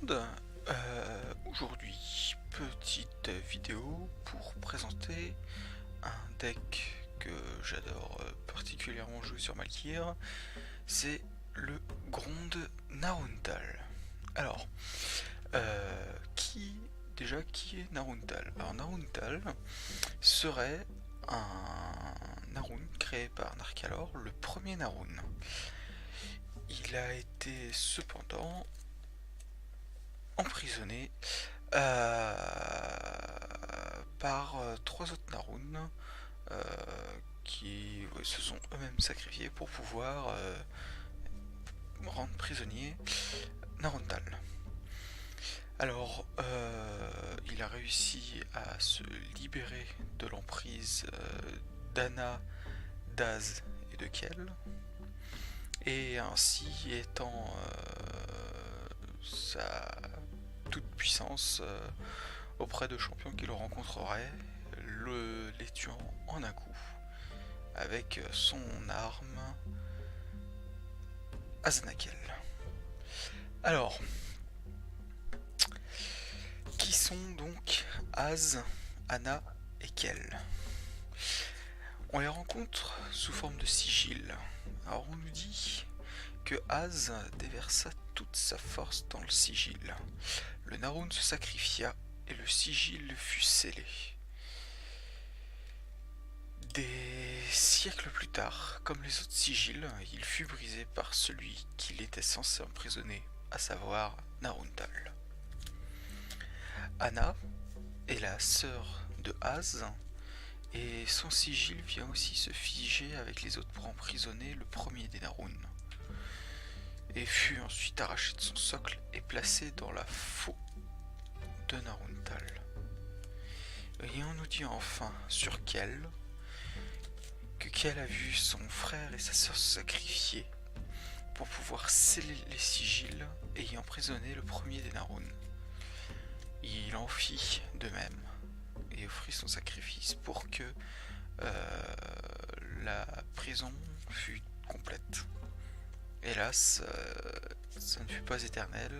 monde. Aujourd'hui, petite vidéo pour présenter un deck que j'adore particulièrement jouer sur Malkir, c'est le Gronde Naruntal. Alors, qui est Naruntal? Alors Naruntal serait un Narun créé par Narkalor, le premier Narun. Il a été cependant emprisonné par trois autres Narun qui se sont eux-mêmes sacrifiés pour pouvoir rendre prisonnier Naruntal. Alors, il a réussi à se libérer de l'emprise d'Anna, d'Az et de Kel, et ainsi étant sa toute puissance auprès de champions qui le rencontreraient, les tuant en un coup avec son arme Aznakel. Alors, qui sont donc Az, Anna et Kel? On les rencontre sous forme de sigil. Alors on nous dit que Az déversa toute sa force dans le sigil. Le Narun se sacrifia et le sigil fut scellé. Des siècles plus tard, comme les autres sigils, il fut brisé par celui qu'il était censé emprisonner, à savoir Naruntal. Anna est la sœur de Az, et son sigil vient aussi se figer avec les autres pour emprisonner le premier des Narun, et fut ensuite arraché de son socle et placé dans la faux de Naruntal. Et on nous dit enfin sur Kel que Kel a vu son frère et sa sœur se sacrifier pour pouvoir sceller les sigils et emprisonner le premier des Narun. Il en fit de même et offrit son sacrifice pour que la prison fût complète. Hélas, ça ne fut pas éternel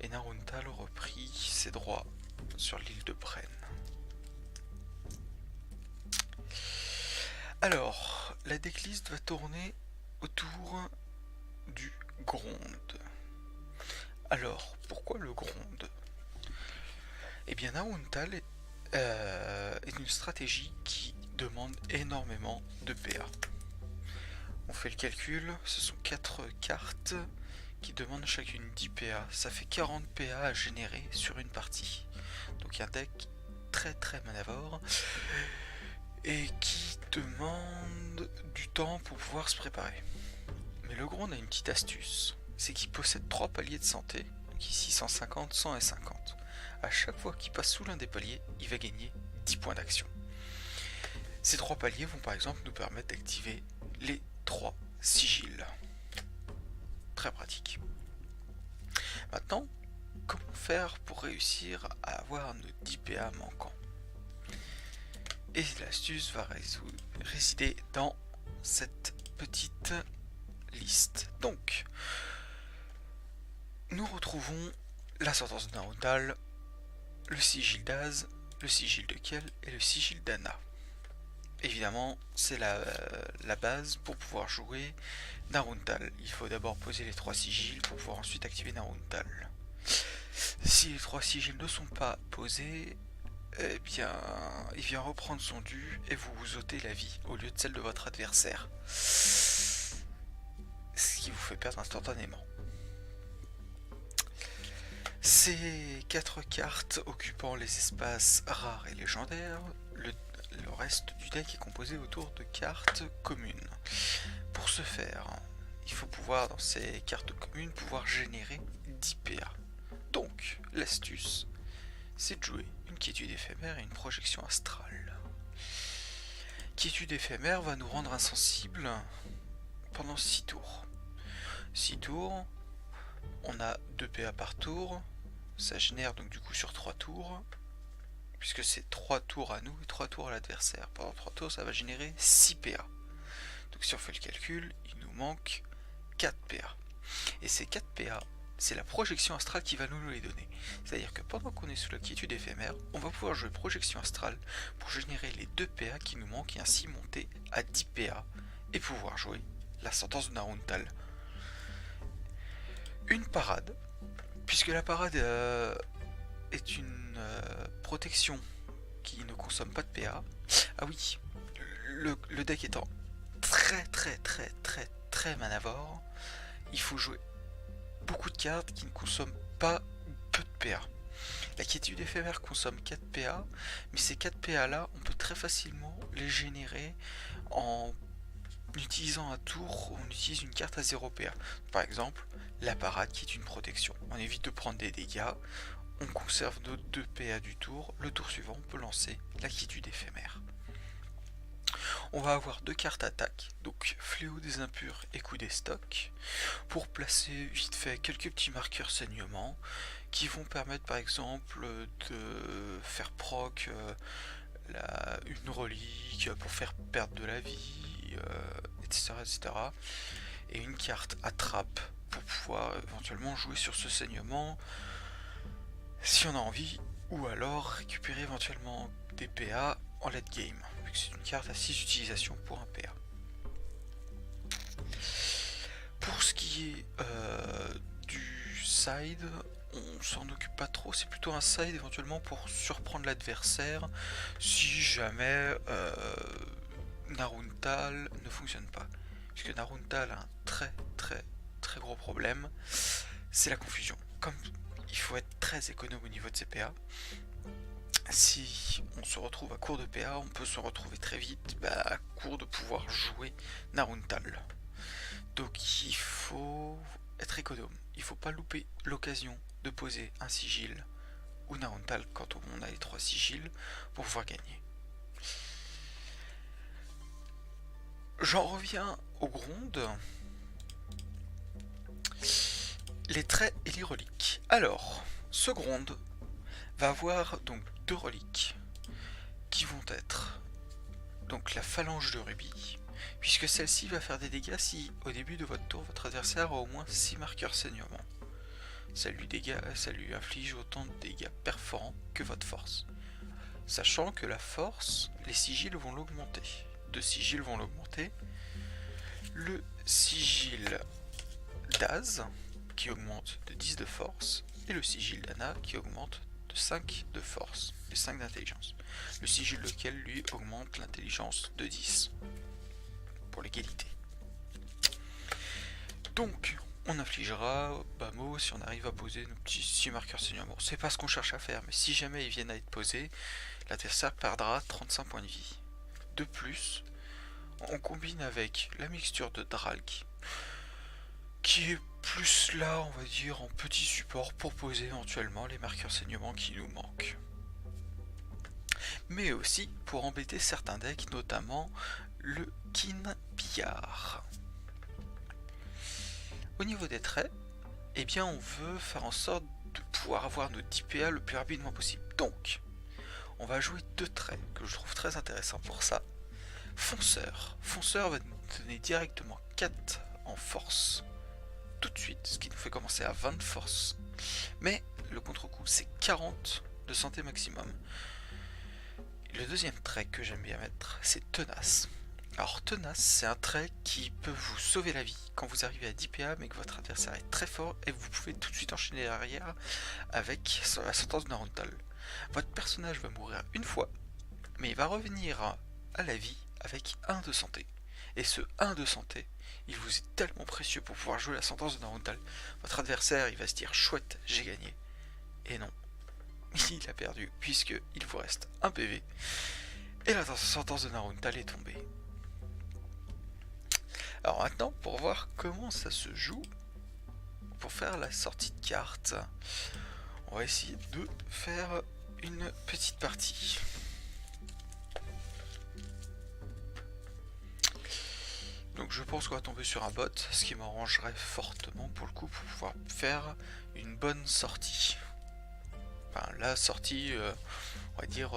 et Naruntal reprit ses droits sur l'île de Bren. Alors, la decklist va tourner autour du Gronde. Alors, pourquoi le Gronde? Eh bien, Naruntal est une stratégie qui demande énormément de PA. On fait le calcul, ce sont 4 cartes qui demandent chacune 10 PA. Ça fait 40 PA à générer sur une partie. Donc un deck très manavore et qui demande du temps pour pouvoir se préparer. Mais le Gronde a une petite astuce, c'est qu'il possède 3 paliers de santé, donc ici 150, 100 et 50. À chaque fois qu'il passe sous l'un des paliers, il va gagner 10 points d'action. Ces 3 paliers vont par exemple nous permettre d'activer les 3 sigils. Très pratique. Maintenant, comment faire pour réussir à avoir nos 10 PA manquants? Et l'astuce va résider dans cette petite liste. Donc, nous retrouvons la sentence de Naruntal, le sigil d'Az, le sigil de Kel et le sigil d'Anna. Évidemment, c'est la base pour pouvoir jouer Naruntal. Il faut d'abord poser les 3 sigils pour pouvoir ensuite activer Naruntal. Si les 3 sigils ne sont pas posés, eh bien, il vient reprendre son dû et vous ôtez la vie au lieu de celle de votre adversaire. Ce qui vous fait perdre instantanément. Ces 4 cartes occupant les espaces rares et légendaires, le reste du deck est composé autour de cartes communes. Pour ce faire, il faut pouvoir, dans ces cartes communes, pouvoir générer 10 PA. Donc, l'astuce, c'est de jouer une quiétude éphémère et une projection astrale. Quiétude éphémère va nous rendre insensibles pendant 6 tours. 6 tours, on a 2 PA par tour, ça génère donc du coup sur 3 tours, puisque c'est 3 tours à nous et 3 tours à l'adversaire. Pendant 3 tours, ça va générer 6 PA. Donc si on fait le calcul, il nous manque 4 PA. Et ces 4 PA c'est la projection astrale qui va nous les donner. C'est-à-dire que pendant qu'on est sous la quiétude éphémère, on va pouvoir jouer projection astrale pour générer les 2 PA qui nous manquent et ainsi monter à 10 PA et pouvoir jouer la sentence de Naruntal. Une parade, puisque la parade est une protection qui ne consomme pas de PA. Ah oui, le deck étant très manavore, il faut jouer beaucoup de cartes qui ne consomment pas peu de PA. La quiétude éphémère consomme 4 PA, mais ces 4 PA là, on peut très facilement les générer en utilisant un tour où on utilise une carte à 0 PA. Par exemple, la parade qui est une protection. On évite de prendre des dégâts, on conserve nos 2 PA du tour, le tour suivant on peut lancer la quiétude éphémère. On va avoir 2 cartes attaque, donc Fléau des Impurs et Coup des Stocks, pour placer vite fait quelques petits marqueurs saignement qui vont permettre par exemple de faire proc une relique pour faire perdre de la vie, etc. Et une carte attrape pour pouvoir éventuellement jouer sur ce saignement si on a envie, ou alors récupérer éventuellement des PA en late game, vu que c'est une carte à 6 utilisations pour un PA. Pour ce qui est du side, on s'en occupe pas trop, c'est plutôt un side éventuellement pour surprendre l'adversaire si jamais Naruntal ne fonctionne pas. Puisque Naruntal a un très gros problème, c'est la confusion. Comme il faut être très économe au niveau de ses PA, si on se retrouve à court de PA, on peut se retrouver très vite à court de pouvoir jouer Naruntal. Donc il faut être économe, il faut pas louper l'occasion de poser un sigil ou Naruntal quand on a les 3 sigils pour pouvoir gagner. J'en reviens aux grondes, les traits et les reliques. Alors, ce gronde va avoir donc 2 reliques qui vont être donc la phalange de rubis, puisque celle-ci va faire des dégâts si au début de votre tour votre adversaire a au moins 6 marqueurs saignement. Ça lui inflige autant de dégâts perforants que votre force. Sachant que la force, les sigils vont l'augmenter. 2 sigils vont l'augmenter. Le sigil d'Az qui augmente de 10 de force et le sigil d'Anna qui augmente de 5 de force et 5 d'intelligence. Le sigil lequel lui augmente l'intelligence de 10 pour l'égalité. Donc on infligera Bamo si on arrive à poser nos petits 6 marqueurs saignement. C'est pas ce qu'on cherche à faire, mais si jamais ils viennent à être posés, l'adversaire perdra 35 points de vie. De plus, on combine avec la mixture de Dralk, qui est plus là, on va dire, en petit support pour poser éventuellement les marqueurs saignement qui nous manquent. Mais aussi pour embêter certains decks, notamment le Kin Pillard. Au niveau des traits, eh bien on veut faire en sorte de pouvoir avoir nos 10 PA le plus rapidement possible. Donc, on va jouer 2 traits que je trouve très intéressants pour ça. Fonceur. Fonceur va nous donner directement 4 en force tout de suite, ce qui nous fait commencer à 20 de force. Mais le contre-coup, c'est 40 de santé maximum. Le deuxième trait que j'aime bien mettre, c'est tenace. Alors tenace, c'est un trait qui peut vous sauver la vie quand vous arrivez à 10 PA mais que votre adversaire est très fort et vous pouvez tout de suite enchaîner derrière avec la sentence de Naruntal. Votre personnage va mourir une fois, mais il va revenir à la vie avec 1 de santé. Et ce 1 de santé, il vous est tellement précieux pour pouvoir jouer la sentence de Naruntal. Votre adversaire, il va se dire chouette, j'ai gagné. Et non, il a perdu puisqu'il vous reste 1 PV. Et la sentence de Naruntal est tombée. Alors maintenant, pour voir comment ça se joue, pour faire la sortie de carte, on va essayer de faire une petite partie. Donc je pense qu'on va tomber sur un bot, ce qui m'arrangerait fortement pour le coup pour pouvoir faire une bonne sortie. Enfin la sortie, on va dire,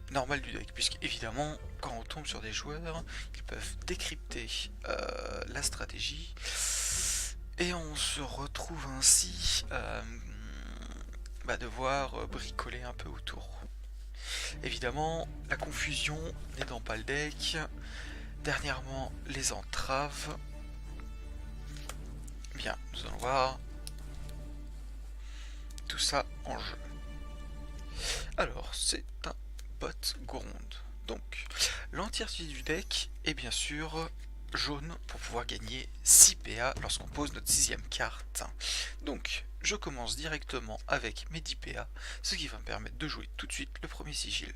normale du deck, puisque évidemment quand on tombe sur des joueurs, ils peuvent décrypter la stratégie Et on se retrouve ainsi devoir bricoler un peu autour. Évidemment, la confusion n'aidant pas le deck. Dernièrement, les entraves. Bien, nous allons voir tout ça en jeu. Alors, c'est un bot Gronde. Donc, l'entièreté du deck est bien sûr jaune pour pouvoir gagner 6 PA lorsqu'on pose notre 6ème carte. Donc, je commence directement avec mes 10 PA, ce qui va me permettre de jouer tout de suite le premier sigil.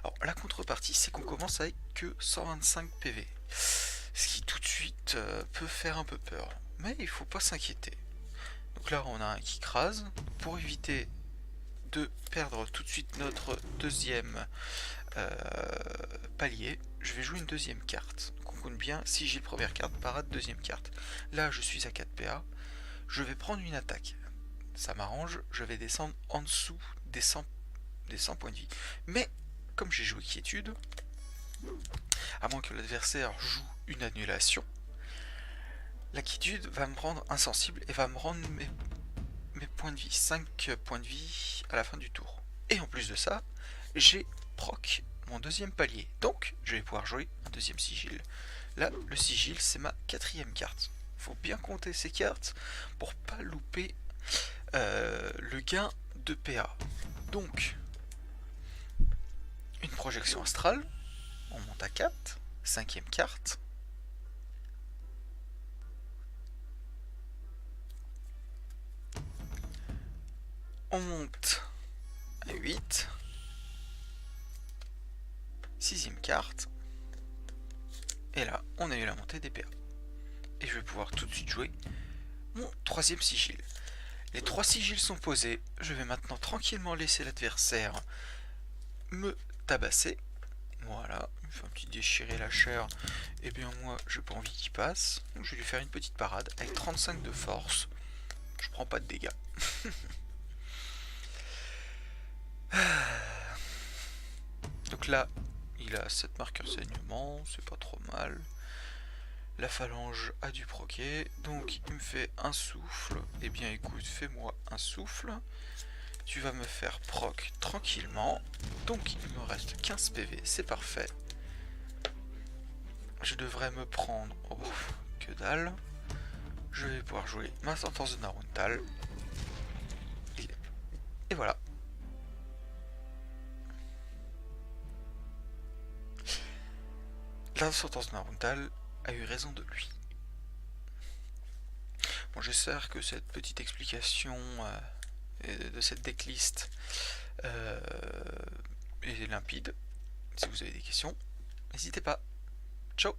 Alors, la contrepartie, c'est qu'on commence avec que 125 PV, ce qui tout de suite peut faire un peu peur, mais il faut pas s'inquiéter. Donc là, on a un qui crase. Pour éviter de perdre tout de suite notre deuxième palier, je vais jouer une deuxième carte. Donc on compte bien, si j'ai la première carte, parade, deuxième carte. Là, je suis à 4 PA. Je vais prendre une attaque. Ça m'arrange, je vais descendre en dessous des 100 points de vie. Mais, comme j'ai joué quiétude, à moins que l'adversaire joue une annulation, la quiétude va me rendre insensible et va me rendre mes points de vie, 5 points de vie à la fin du tour. Et en plus de ça, j'ai proc mon deuxième palier, donc je vais pouvoir jouer un deuxième sigil. Là, le sigil, c'est ma 4ème carte. Faut bien compter ces cartes pour pas louper le gain de PA. Donc, une projection astrale, on monte à 4, 5ème carte. On monte à 8. 6ème carte. Et là, on a eu la montée des PA. Et je vais pouvoir tout de suite jouer mon 3ème sigil. Les 3 sigils sont posés. Je vais maintenant tranquillement laisser l'adversaire me tabasser. Voilà, il me fait un petit déchirer la chair. Et bien moi, j'ai pas envie qu'il passe. Donc je vais lui faire une petite parade avec 35 de force. Je prends pas de dégâts. Donc là, il a 7 marqueurs saignement, c'est pas trop mal. La phalange a dû proquer, donc il me fait un souffle. Eh bien écoute, fais-moi un souffle. Tu vas me faire proc tranquillement. Donc il me reste 15 PV, c'est parfait. Je devrais me prendre... Oh, que dalle. Je vais pouvoir jouer ma sentence de Naruntal. Et voilà. La sentence de Naruntal a eu raison de lui. Bon, j'espère que cette petite explication de cette decklist est limpide. Si vous avez des questions, n'hésitez pas. Ciao.